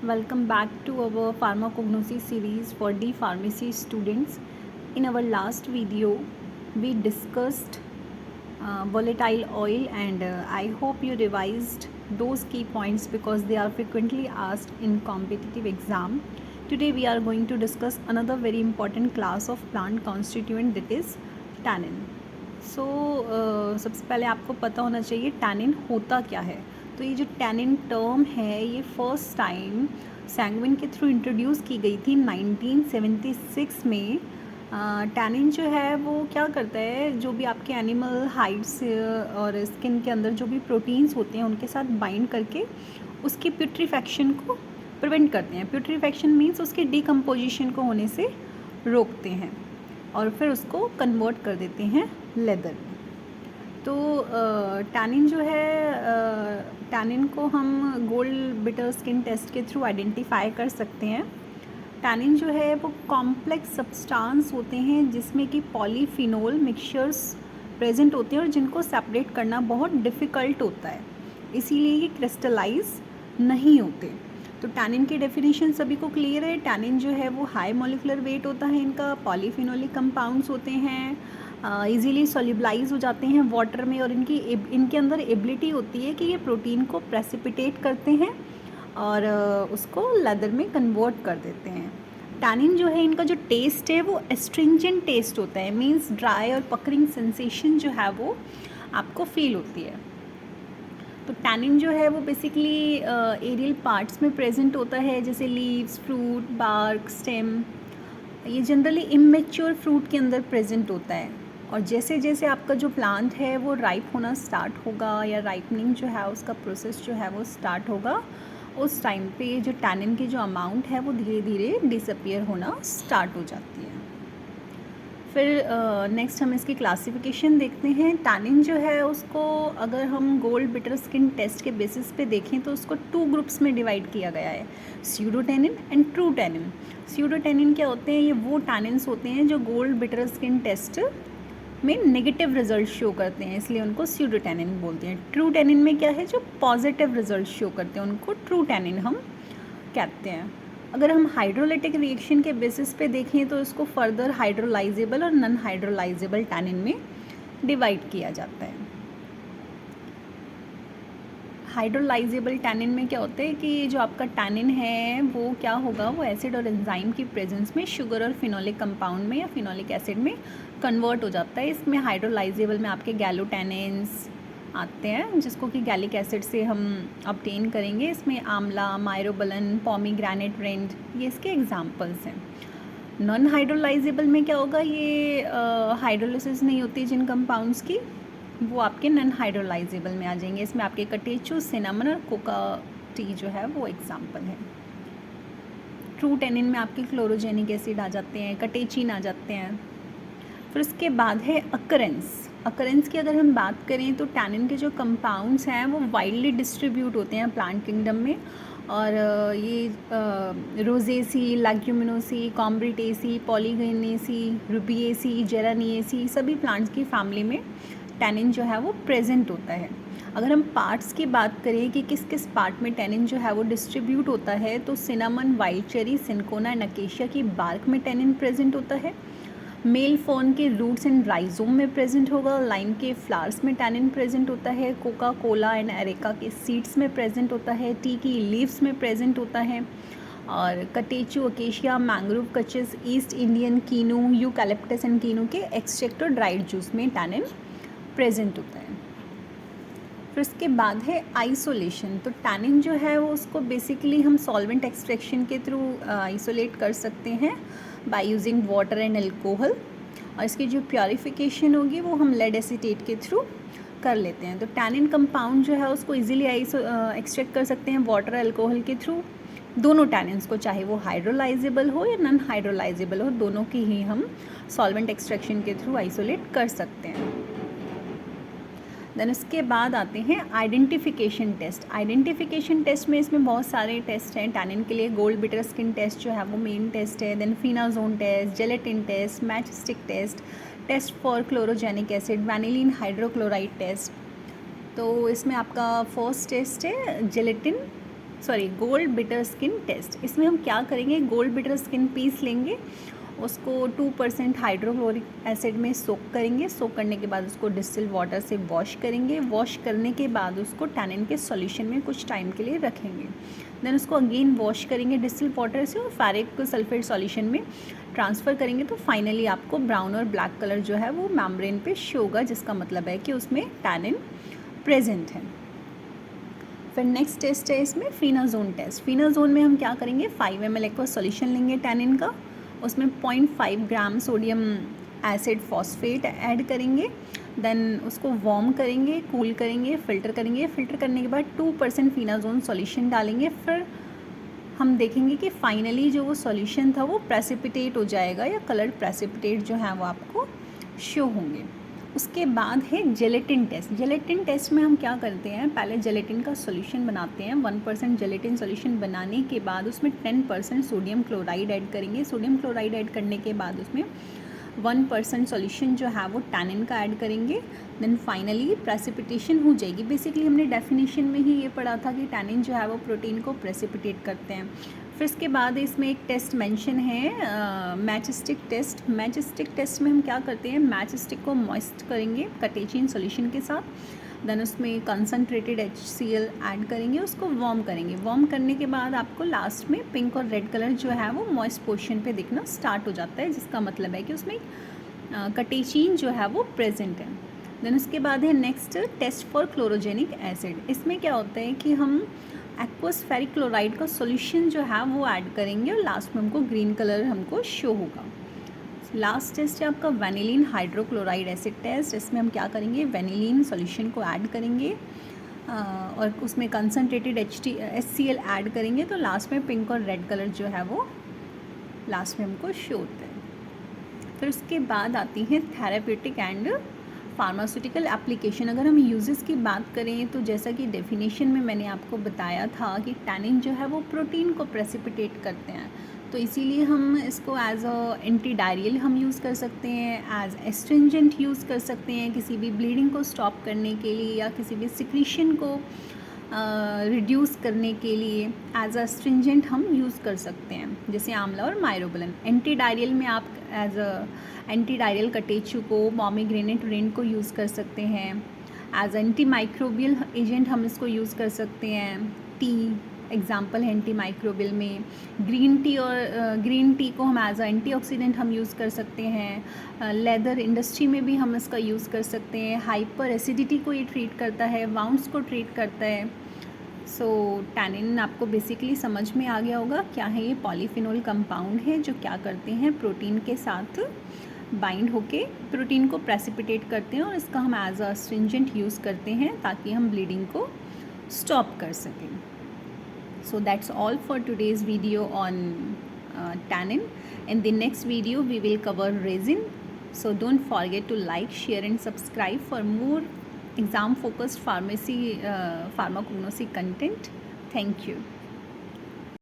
Welcome back to our pharmacognosy series for the pharmacy students. In our last video, we discussed volatile oil and I hope you revised those key points because they are frequently asked in competitive exam. Today we are going to discuss another very important class of plant constituent that is tannin. सो सबसे पहले आपको पता होना चाहिए tannin होता क्या है. तो ये जो टैनिन टर्म है ये फर्स्ट टाइम सैंगविन के थ्रू इंट्रोड्यूस की गई थी 1976 में. टैनिन जो है वो क्या करता है, जो भी आपके एनिमल हाइड्स और स्किन के अंदर जो भी प्रोटीन्स होते हैं उनके साथ बाइंड करके उसकी प्यूट्रीफैक्शन को प्रिवेंट करते हैं. प्यूट्रीफैक्शन मीन्स उसके डिकम्पोजिशन को होने से रोकते हैं और फिर उसको कन्वर्ट कर देते हैं लेदर में. तो टैनिन जो है, टैनिन को हम गोल्ड बिटर स्किन टेस्ट के थ्रू आइडेंटिफाई कर सकते हैं. टैनिन जो है वो कॉम्प्लेक्स सब्सटेंस होते हैं जिसमें कि पॉलीफिनोल मिक्सचर्स प्रेजेंट होते हैं और जिनको सेपरेट करना बहुत डिफ़िकल्ट होता है, इसीलिए ये क्रिस्टलाइज नहीं होते. तो टैनिन की डेफिनेशन सभी को क्लियर है. टैनिन जो है वो हाई मॉलिकुलर वेट होता है, इनका पॉलीफिनोलिक कंपाउंड्स होते हैं, इजीली सॉल्युबलाइज हो जाते हैं वाटर में और इनके अंदर एबिलिटी होती है कि ये प्रोटीन को प्रेसिपिटेट करते हैं और उसको लेदर में कन्वर्ट कर देते हैं. टैनिन जो है इनका जो टेस्ट है वो एस्ट्रिंजेंट टेस्ट होता है, मीन्स ड्राई और पकरिंग सेंसेशन जो है वो आपको फील होती है. तो टैनिन जो है वो बेसिकली एरियल पार्ट्स में प्रेजेंट होता है, जैसे लीव्स, फ्रूट, बार्क, स्टेम. ये जनरली इमेच्योर फ्रूट के अंदर प्रेजेंट होता है और जैसे जैसे आपका जो प्लांट है वो राइप होना स्टार्ट होगा या राइपनिंग जो है उसका प्रोसेस जो है वो स्टार्ट होगा, उस टाइम पे जो टैनिन की जो अमाउंट है वो धीरे धीरे डिसअपियर होना स्टार्ट हो जाती है. फिर नेक्स्ट हम इसकी क्लासिफिकेशन देखते हैं. टैनिन जो है उसको अगर हम गोल्ड बिटर स्किन टेस्ट के बेसिस पे देखें तो उसको 2 ग्रुप्स में डिवाइड किया गया है, स्यूडोटैनिन एंड ट्रू टैनिन. स्यूडोटैनिन क्या होते हैं? ये वो टैनिन्स होते हैं जो गोल्ड बिटर स्किन टेस्ट में नेगेटिव रिजल्ट शो करते हैं, इसलिए उनको स्यूडोटैनिन बोलते हैं. ट्रू टैनिन में क्या है? जो पॉजिटिव रिजल्ट शो करते हैं उनको ट्रू टैनिन हम कहते हैं. अगर हम हाइड्रोलाइटिक रिएक्शन के बेसिस पे देखें तो इसको फर्दर हाइड्रोलाइजेबल और नॉन हाइड्रोलाइजेबल टैनिन में डिवाइड किया जाता है. हाइड्रोलाइजेबल टैनिन में क्या होता है कि जो आपका टैनिन है वो क्या होगा, वो एसिड और एंजाइम की प्रेजेंस में शुगर और फिनोलिक कंपाउंड में या फिनोलिक एसिड में कन्वर्ट हो जाता है. इसमें हाइड्रोलाइजेबल में आपके गैलोटैनिन्स आते हैं जिसको कि गैलिक एसिड से हम ऑब्टेन करेंगे. इसमें आंवला, मायरोबलन, पॉमीग्रेनेट रिंड, ये इसके एग्जांपल्स हैं. नॉन हाइड्रोलाइजेबल में क्या होगा, ये हाइड्रोलिसिस नहीं होती जिन कंपाउंड्स की, वो आपके नॉन हाइड्रोलाइजेबल में आ जाएंगे. इसमें आपके कटेचू, सिनामन और कोका टी जो है वो एग्जांपल है. ट्रू टैनिन में आपके क्लोरोजेनिक एसिड आ जाते हैं, कटेचिन आ जाते हैं. फिर उसके बाद है अकरेंस. अकरेंस की अगर हम बात करें तो टैनिन के जो कंपाउंड्स हैं वो वाइडली डिस्ट्रीब्यूट होते हैं प्लांट किंगडम में और ये रोजेसी, लैग्यूमिनोसी, कॉम्ब्रिटेसी, पॉलीगेनेसी, रुबिएसी, जेरानिएसी, सभी प्लांट्स की फैमिली में टैनिन जो है वो प्रेजेंट होता है. अगर हम पार्ट्स की बात करें कि किस किस पार्ट में टैनिन जो है वो डिस्ट्रीब्यूट होता है तो cinnamon, wild cherry, cinchona and acacia की बार्क में टैनिन प्रेजेंट होता है. मेल फॉर्न के रूट्स एंड राइजोम में प्रेजेंट होगा. लाइम के फ्लावर्स में टैनिन प्रेजेंट होता है. कोका कोला एंड एरेका के सीड्स में प्रेजेंट होता है. टी की लीव्स में प्रेजेंट होता है. और catechu, acacia, mangrove, cutch, east Indian kino, eucalyptus and kino के एक्सट्रैक्ट और ड्राइड जूस में टैनिन प्रेजेंट होता है. फिर उसके बाद है आइसोलेशन. तो टैनिन जो है वो उसको बेसिकली हम सॉल्वेंट एक्सट्रैक्शन के थ्रू आइसोलेट कर सकते हैं by using water and alcohol, और इसकी जो प्योरीफिकेशन होगी वो हम लेड एसीटेट के थ्रू कर लेते हैं. तो टैनिन कंपाउंड जो है उसको इजीली एक्सट्रैक्ट कर सकते हैं वाटर अल्कोहल के थ्रू. दोनों टैनिन्स को, चाहे वो हाइड्रोलाइजेबल हो या नॉन हाइड्रोलाइजेबल हो, दोनों की ही हम सॉल्वेंट एक्सट्रैक्शन के थ्रू आइसोलेट कर सकते हैं. देन उसके बाद आते हैं आइडेंटिफिकेशन टेस्ट. आइडेंटिफिकेशन टेस्ट में इसमें बहुत सारे टेस्ट हैं. टैनिन के लिए गोल्ड बिटर स्किन टेस्ट जो है वो मेन टेस्ट है. Then phenazone test, gelatin test, match stick test, test for chlorogenic acid, vanillin hydrochloride test. तो इसमें आपका फर्स्ट टेस्ट है gelatin sorry gold beater skin test. इसमें हम क्या करेंगे, गोल्ड बिटर स्किन पीस लेंगे, उसको 2% हाइड्रोक्लोरिक एसिड में सोक करेंगे। सोक करने के बाद उसको डिस्टिल वाटर से वॉश करेंगे। वॉश करने के बाद उसको टैनिन के सॉल्यूशन में कुछ टाइम के लिए रखेंगे। देन उसको अगेन वॉश करेंगे डिस्टिल वाटर से और फेरिक सल्फेट सॉल्यूशन में ट्रांसफ़र करेंगे। तो फाइनली आपको ब्राउन और ब्लैक कलर जो है वो मेम्ब्रेन पे शो होगा, जिसका मतलब है कि उसमें टैनिन प्रेजेंट है। फिर नेक्स्ट टेस्ट है इसमें फिनाजोन टेस्ट। फिनाजोन में हम क्या करेंगे, 5 ml एक्वा सॉल्यूशन लेंगे टैनिन का, उसमें 0.5 gram sodium acid phosphate add करेंगे। देन उसको वार्म करेंगे, कूल करेंगे, फ़िल्टर करेंगे। फ़िल्टर करने के बाद 2% फिनाजोन सॉल्यूशन डालेंगे। फिर हम देखेंगे कि फाइनली जो वो सॉल्यूशन था वो प्रेसिपिटेट हो जाएगा या कलर्ड प्रेसिपिटेट जो है वो आपको शो होंगे। उसके बाद है जेलेटिन टेस्ट। जेलेटिन टेस्ट में हम क्या करते हैं, पहले जेलेटिन का सॉल्यूशन बनाते हैं। 1% जेलेटिन सॉल्यूशन बनाने के बाद उसमें 10% सोडियम क्लोराइड ऐड करेंगे। सोडियम क्लोराइड ऐड करने के बाद उसमें 1% सॉल्यूशन जो है वो टैनिन का ऐड करेंगे। देन फाइनली प्रेसिपिटेशन हो जाएगी। बेसिकली हमने डेफिनेशन में ही ये पढ़ा था कि टैनिन जो है वो प्रोटीन को प्रेसिपिटेट करते हैं। फिर इसके बाद इसमें एक टेस्ट मेंशन है, match stick test. Match stick test में हम क्या करते हैं, मैच स्टिक को मॉइस्ट करेंगे कटेचिन सॉल्यूशन के साथ। देन उसमें कंसनट्रेटेड HCl ऐड करेंगे, उसको वार्म करेंगे। वार्म करने के बाद आपको लास्ट में पिंक और रेड कलर जो है वो मॉइस्ट पोर्शन पे दिखना स्टार्ट हो जाता है, जिसका मतलब है कि उसमें कटेचिन जो है वो प्रेजेंट है। देन उसके बाद है next test for chlorogenic acid. इसमें क्या होता है कि हम एक्वस फेरिक क्लोराइड का सॉल्यूशन जो है वो ऐड करेंगे और लास्ट में हमको ग्रीन कलर हमको शो होगा। लास्ट टेस्ट है आपका वेनिलीन हाइड्रोक्लोराइड एसिड टेस्ट। इसमें हम क्या करेंगे, वेनिलीन सॉल्यूशन को ऐड करेंगे और उसमें कंसनट्रेटेड HCl ऐड करेंगे। तो लास्ट में पिंक और रेड कलर जो है वो लास्ट में हमको शो होता है। फिर उसके बाद आती है थेराप्यूटिक एंड फार्मास्यूटिकल एप्लीकेशन। अगर हम यूजेस की बात करें तो जैसा कि डेफिनेशन में मैंने आपको बताया था कि टैनिन जो है वो प्रोटीन को प्रेसिपिटेट करते हैं, तो इसीलिए हम इसको एज अ एंटी डायरियल हम यूज़ कर सकते हैं, एज एस्ट्रिंजेंट यूज़ कर सकते हैं किसी भी ब्लीडिंग को स्टॉप करने के लिए या किसी भी सिक्रीशन को रिड्यूस करने के लिए एज अ एस्ट्रिंजेंट हम यूज़ कर सकते हैं, जैसे आंवला और मायरोबलन। एंटी डायरियल में आप as a anti diarrhoeal catechu को, पॉमीग्रेनेट रेन को यूज़ कर सकते हैं। एज एंटी माइक्रोबियल एजेंट हम इसको यूज़ कर सकते हैं। टी एग्जाम्पल है एंटी माइक्रोबियल में। ग्रीन टी और ग्रीन टी को हम एज अ एंटीऑक्सीडेंट हम यूज़ कर सकते हैं। लेदर इंडस्ट्री में भी हम इसका यूज़ कर सकते हैं। हाइपर एसिडिटी को ये ट्रीट करता है, वाउंड्स को ट्रीट करता है। सो टैनिन आपको बेसिकली समझ में आ गया होगा क्या है। ये पॉलीफिनोल कंपाउंड है जो क्या करते हैं, प्रोटीन के साथ बाइंड होके प्रोटीन को प्रेसिपिटेट करते हैं और इसका हम एज अ स्ट्रिंजेंट यूज़ करते हैं ताकि हम ब्लीडिंग को स्टॉप कर सकें। So that's all for today's video on tannin. In the next video we will cover resin. So don't forget to like, share and subscribe for more exam focused pharmacognosy content. Thank you.